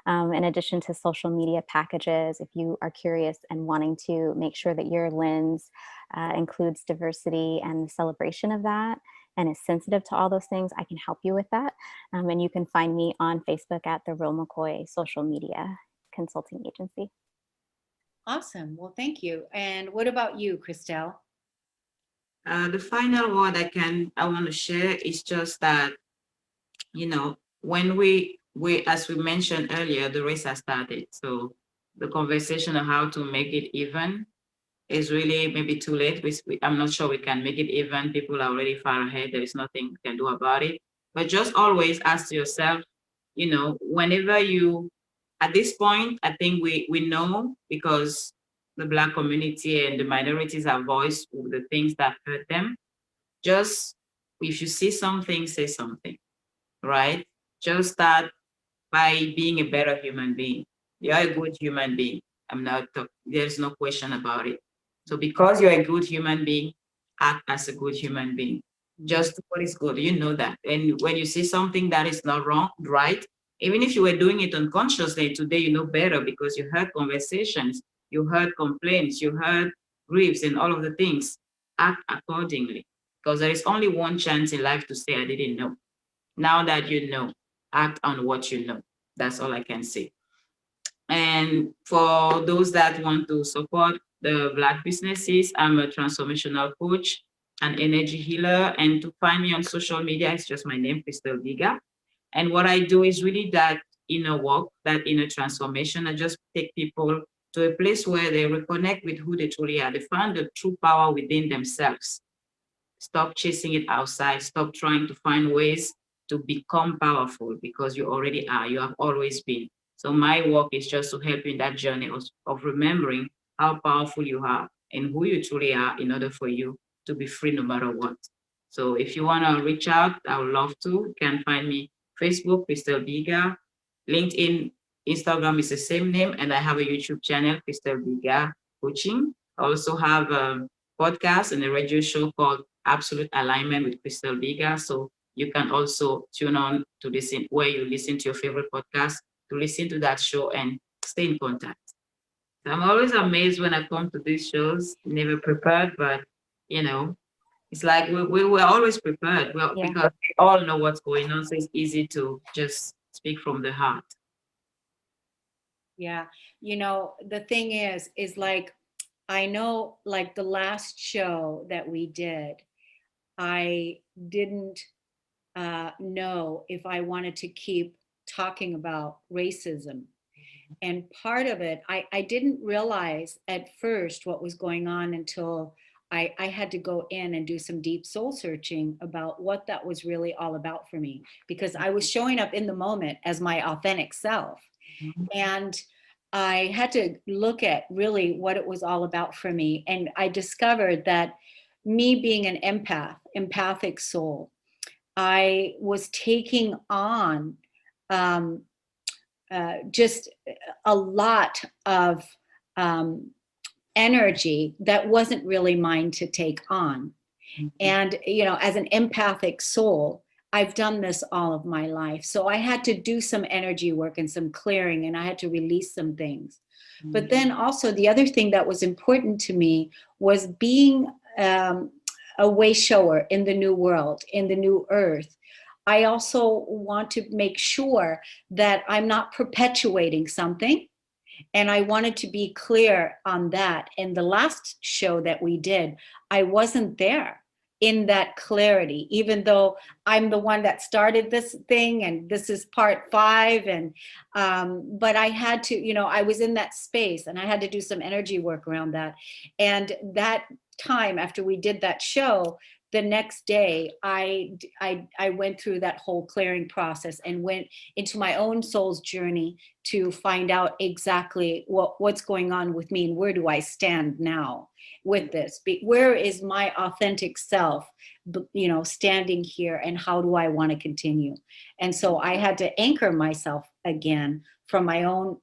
In addition to social media packages, if you are curious and wanting to make sure that your lens includes diversity and the celebration of that, and is sensitive to all those things, I can help you with that. And you can find me on Facebook at The Real McCoy Social Media Consulting Agency. Awesome. Well, thank you. And what about you, Christelle? The final word I want to share is just that, when we as we mentioned earlier, the race has started. So the conversation on how to make it even is really maybe too late. I'm not sure we can make it even. People are already far ahead. There is nothing we can do about it. But just always ask yourself, whenever you, at this point, I think we know, because the Black community and the minorities have voiced the things that hurt them. Just, if you see something, say something, right? Just start by being a better human being. You're a good human being. There's no question about it. So because you're a good human being, act as a good human being. Just do what is good. You know that. And when you see something that is not wrong, right? Even if you were doing it unconsciously, today you know better because you heard conversations, you heard complaints, you heard griefs and all of the things. Act accordingly. Because there is only one chance in life to say, I didn't know. Now that you know, act on what you know. That's all I can say. And for those that want to support the Black businesses, I'm a transformational coach, an energy healer. And to find me on social media, it's just my name, Christelle Biiga. And what I do is really that inner work, that inner transformation. I just take people to a place where they reconnect with who they truly are. They find the true power within themselves. Stop chasing it outside. Stop trying to find ways to become powerful, because you already are. You have always been. So my work is just to help you in that journey of remembering how powerful you are and who you truly are, in order for you to be free no matter what. So if you want to reach out, I would love to. You can find me Facebook, Christelle Biiga. LinkedIn, Instagram is the same name. And I have a YouTube channel, Christelle Biiga Coaching. I also have a podcast and a radio show called Absolute Alignment with Christelle Biiga. So you can also tune on to listen where you listen to your favorite podcast, to listen to that show and stay in contact. So I'm always amazed when I come to these shows, never prepared, but it's like we were always prepared. Well, Yeah. because we all know what's going on, so it's easy to just speak from the heart. Yeah. The thing is like, I know like the last show that we did, I didn't know if I wanted to keep talking about racism. And part of it, I didn't realize at first what was going on until I had to go in and do some deep soul searching about what that was really all about for me, because I was showing up in the moment as my authentic self. And I had to look at really what it was all about for me. And I discovered that me being an empathic soul, I was taking on um, just a lot of um, energy that wasn't really mine to take on. And, as an empathic soul, I've done this all of my life. So I had to do some energy work and some clearing, and I had to release some things. But then also, the other thing that was important to me was being a way shower in the new world, in the new earth. I also want to make sure that I'm not perpetuating something. And I wanted to be clear on that. In the last show that we did, I wasn't there in that clarity, even though I'm the one that started this thing and this is part 5. And but I had to, I was in that space and I had to do some energy work around that. And that time after we did that show, the next day I went through that whole clearing process and went into my own soul's journey to find out exactly what's going on with me and where do I stand now with this. Where is my authentic self, standing here, and how do I want to continue? And so I had to anchor myself again from my own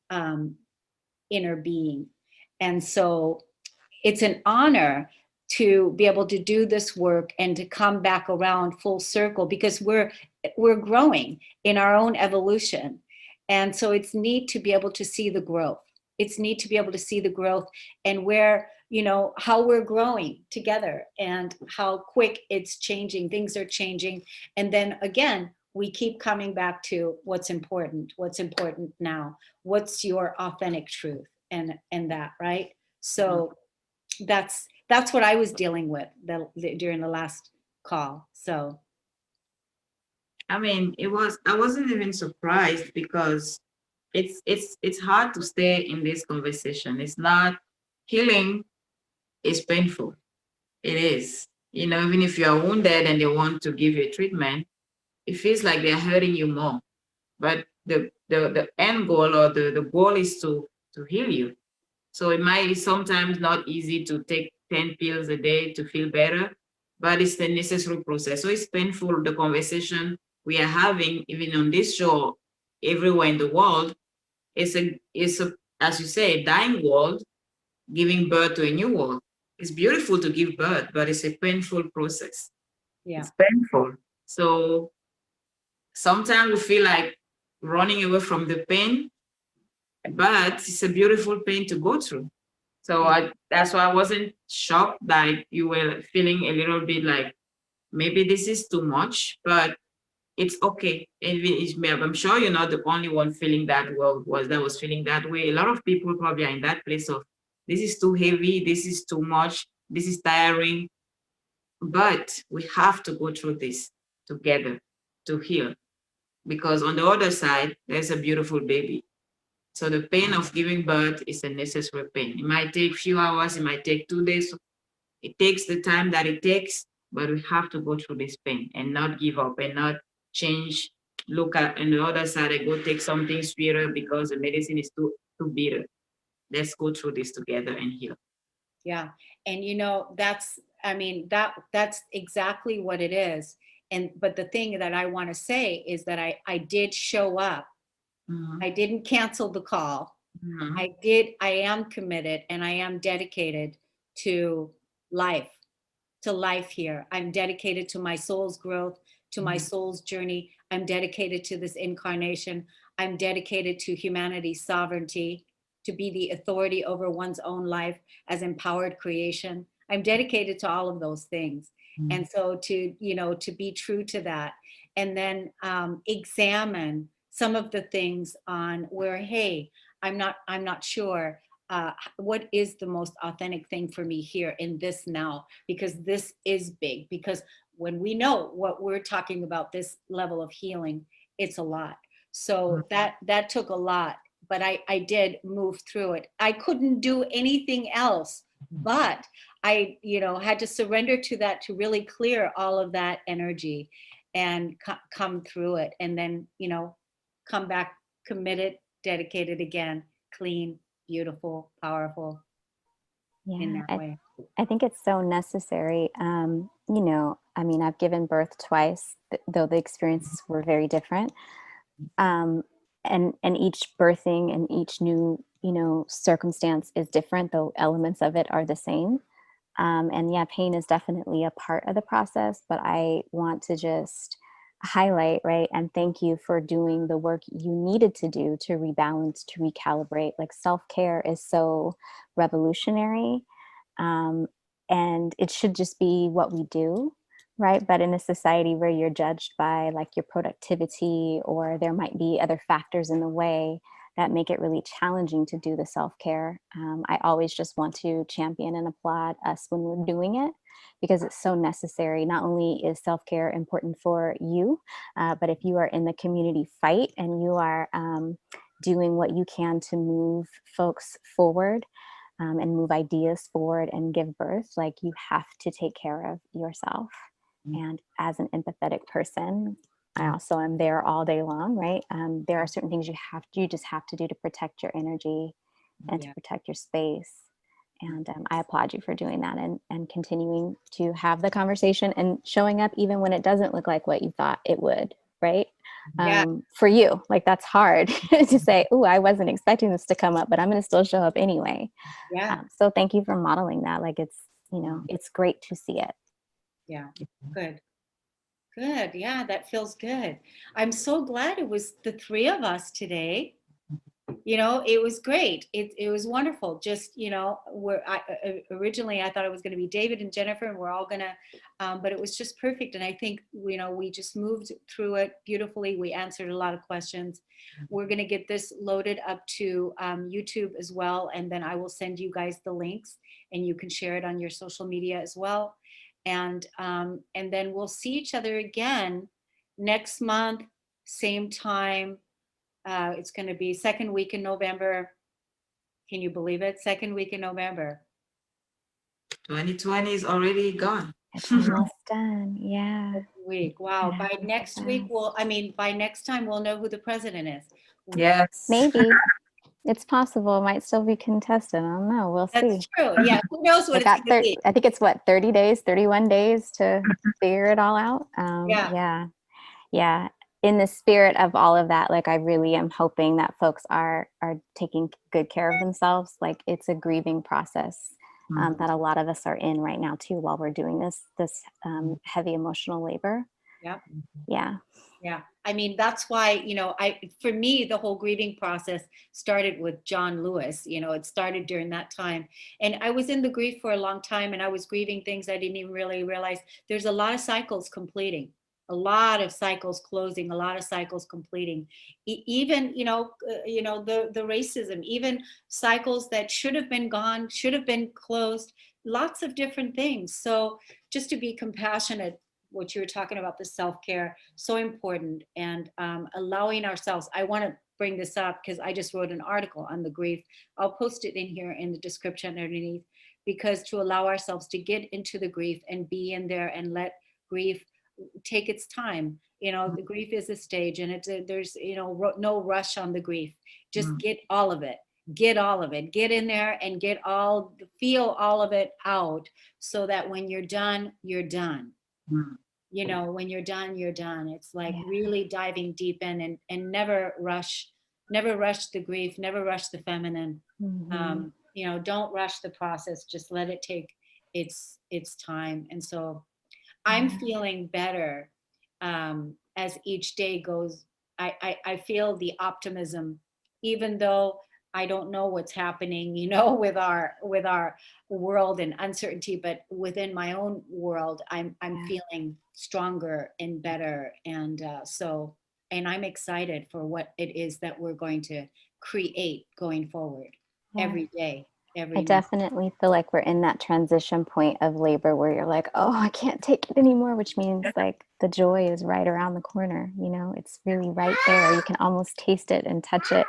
inner being. And so it's an honor to be able to do this work and to come back around full circle, because we're growing in our own evolution. And so it's neat to be able to see the growth. It's neat to be able to see the growth and where, how we're growing together and how quick it's changing. Things are changing. And then again, we keep coming back to what's important now. What's your authentic truth and that, right? So that's what I was dealing with during the last call. So I mean, I wasn't even surprised because it's hard to stay in this conversation. It's not healing is painful. It is. You know, even if you are wounded and they want to give you a treatment, it feels like they're hurting you more. But the end goal or the goal is to heal you. So it might be sometimes not easy to take 10 pills a day to feel better, but it's the necessary process. So it's painful, the conversation we are having, even on this show, everywhere in the world, it's a, as you say, a dying world, giving birth to a new world. It's beautiful to give birth, but it's a painful process. yeah, It's painful. So sometimes we feel like running away from the pain, but it's a beautiful pain to go through. So that's why I wasn't shocked that you were feeling a little bit like maybe this is too much, but it's okay. And I'm sure you're not the only one feeling that was feeling that way. A lot of people probably are in that place of this is too heavy, this is too much, this is tiring. But we have to go through this together to heal. Because on the other side, there's a beautiful baby. So the pain of giving birth is a necessary pain. It might take a few hours, it might take 2 days. It takes the time that it takes, but we have to go through this pain and not give up and not change. Look at on the other side and go take something sweeter because the medicine is too bitter. Let's go through this together and heal. yeah. And that's exactly what it is. And but the thing that I want to say is that I did show up. Mhm. I didn't cancel the call. Mhm. I am committed and I am dedicated to life, here. I'm dedicated to my soul's growth, to my soul's journey. I'm dedicated to this incarnation. I'm dedicated to humanity's sovereignty, to be the authority over one's own life as empowered creation. I'm dedicated to all of those things. And so to be true to that, and then examine some of the things on where, hey, I'm not sure what is the most authentic thing for me here in this now, because this is big. Because when we know what we're talking about, this level of healing, it's a lot. So that took a lot, but I did move through it. I couldn't do anything else, but I had to surrender to that, to really clear all of that energy and come through it, and then come back committed, dedicated again, clean, beautiful, powerful in Yeah, that way. I think it's so necessary. I mean, I've given birth twice, though the experiences were very different. Um, and each birthing and each new, circumstance is different, though elements of it are the same. And yeah, pain is definitely a part of the process, but I want to just highlight, right, and thank you for doing the work you needed to do to rebalance, to recalibrate. Like, self-care is so revolutionary, um, and it should just be what we do, right? But in a society where you're judged by like your productivity, or there might be other factors in the way that make it really challenging to do the self-care, I always just want to champion and applaud us when we're doing it, because it's so necessary. Not only is self-care important for you, but if you are in the community fight and you are doing what you can to move folks forward, and move ideas forward and give birth, like, you have to take care of yourself. And as an empathetic person, I also am there all day long, right? There are certain things you just have to do to protect your energy and to Yeah. protect your space. And I applaud you for doing that, and continuing to have the conversation and showing up even when it doesn't look like what you thought it would, right? Yeah. For you, like, that's hard to say, oh, I wasn't expecting this to come up, but I'm going to still show up anyway. Yeah. So thank you for modeling that. Like, it's great to see it. Yeah. Good. Good. Yeah, that feels good. I'm so glad it was the three of us today. it was great. It was wonderful. Just, originally I thought it was going to be David and Jennifer, and we're all going to, but it was just perfect. And I think, we just moved through it beautifully. We answered a lot of questions. We're going to get this loaded up to YouTube as well. And then I will send you guys the links and you can share it on your social media as well. And then we'll see each other again next month, same time. It's going to be second week in November. Can you believe it? Second week in November. 2020 is already gone. It's almost done. Yeah. Week. Wow. Yeah, By next week, by next time, we'll know who the president is. Yes. Maybe. It's possible. It might still be contested. I don't know. We'll see. That's true. Yeah. Who knows what it's going to be? I think it's 30 days, 31 days to figure it all out. Yeah. In the spirit of all of that, like I really am hoping that folks are taking good care of themselves. Like it's a grieving process that a lot of us are in right now too, while we're doing this heavy emotional labor. Yeah. Yeah. Yeah. I mean, that's why, for me, the whole grieving process started with John Lewis. It started during that time. And I was in the grief for a long time, and I was grieving things I didn't even really realize. There's a lot of cycles completing, a lot of cycles closing, a lot of cycles completing. Even, the racism, even cycles that should have been gone, should have been closed, lots of different things. So just to be compassionate, what you were talking about, the self-care, so important. And allowing ourselves, I want to bring this up because I just wrote an article on the grief. I'll post it in here in the description underneath, because to allow ourselves to get into the grief and be in there and let grief take its time. The grief is a stage, and there's no rush on the grief. Just get all of it. Get all of it. Get in there and feel all of it out, so that when you're done, you're done. When you're done, you're done. It's like really diving deep in and never rush the grief, never rush the feminine. Don't rush the process. Just let it take its time. And so I'm feeling better as each day goes. I feel the optimism, even though I don't know what's happening, with our world and uncertainty, but within my own world, I'm feeling stronger and better. And and I'm excited for what it is that we're going to create going forward every day. I definitely feel like we're in that transition point of labor where you're like, oh, I can't take it anymore, which means like the joy is right around the corner. It's really right there. You can almost taste it and touch it.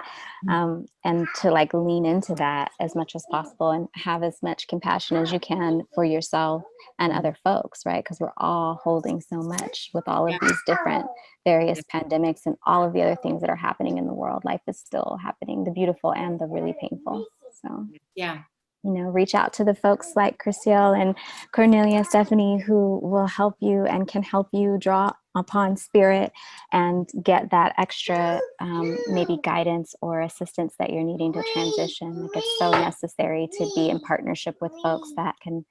And to like lean into that as much as possible and have as much compassion as you can for yourself and other folks, right? Because we're all holding so much with all of these different various pandemics and all of the other things that are happening in the world. Life is still happening, the beautiful and the really painful. So reach out to the folks like Christelle and Kornelia Stephanie, who will help you and can help you draw upon spirit and get that extra maybe guidance or assistance that you're needing to transition. Like it's so necessary to be in partnership with folks that can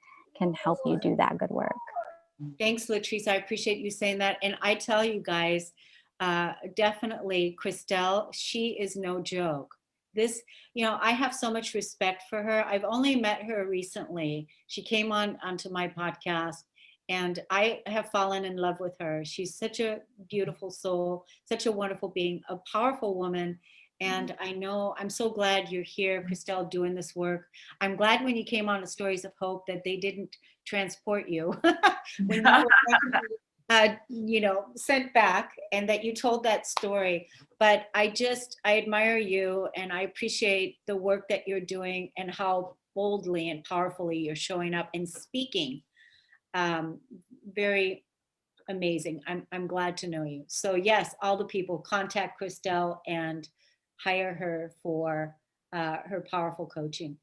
help you do that good work. Thanks, Latrice. I appreciate you saying that. And I tell you guys, definitely Christelle, she is no joke. This, I have so much respect for her. I've only met her recently. She came onto my podcast, and I have fallen in love with her. She's such a beautiful soul, such a wonderful being, a powerful woman. And I'm so glad you're here, Christelle, doing this work. I'm glad when you came on to Stories of Hope that they didn't transport you when you were sent back, and that you told that story. But I admire you, and I appreciate the work that you're doing and how boldly and powerfully you're showing up and speaking. Very amazing. I'm glad to know you. So yes, all the people, contact Christelle and hire her for her powerful coaching.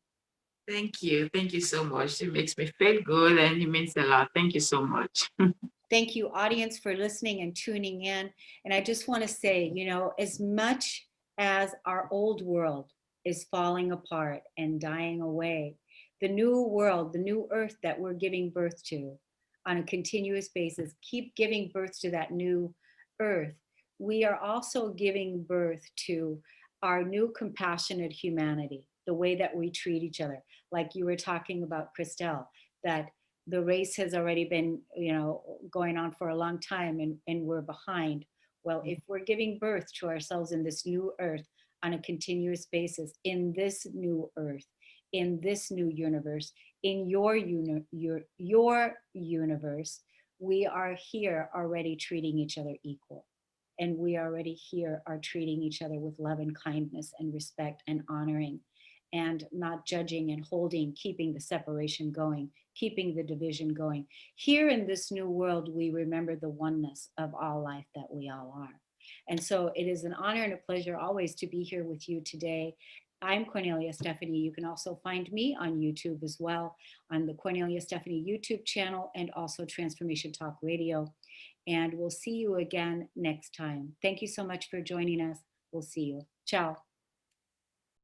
Thank you. Thank you so much. It makes me feel good, and it means a lot. Thank you so much. Thank you, audience, for listening and tuning in. And I just want to say, as much as our old world is falling apart and dying away, the new world, the new earth that we're giving birth to on a continuous basis, keep giving birth to that new earth. We are also giving birth to our new compassionate humanity, the way that we treat each other. Like you were talking about, Christelle, that the race has already been, going on for a long time, and we're behind. Well, if we're giving birth to ourselves in this new earth on a continuous basis, in this new earth, in this new universe, in your universe, we are here already treating each other equal. And we already here are treating each other with love and kindness and respect and honoring, and not judging and holding, keeping the separation going, keeping the division going. Here in this new world, we remember the oneness of all life that we all are. And so it is an honor and a pleasure always to be here with you today. I'm Kornelia Stephanie. You can also find me on YouTube as well, on the Kornelia Stephanie YouTube channel, and also Transformation Talk Radio. And we'll see you again next time. Thank you so much for joining us. We'll see you. Ciao.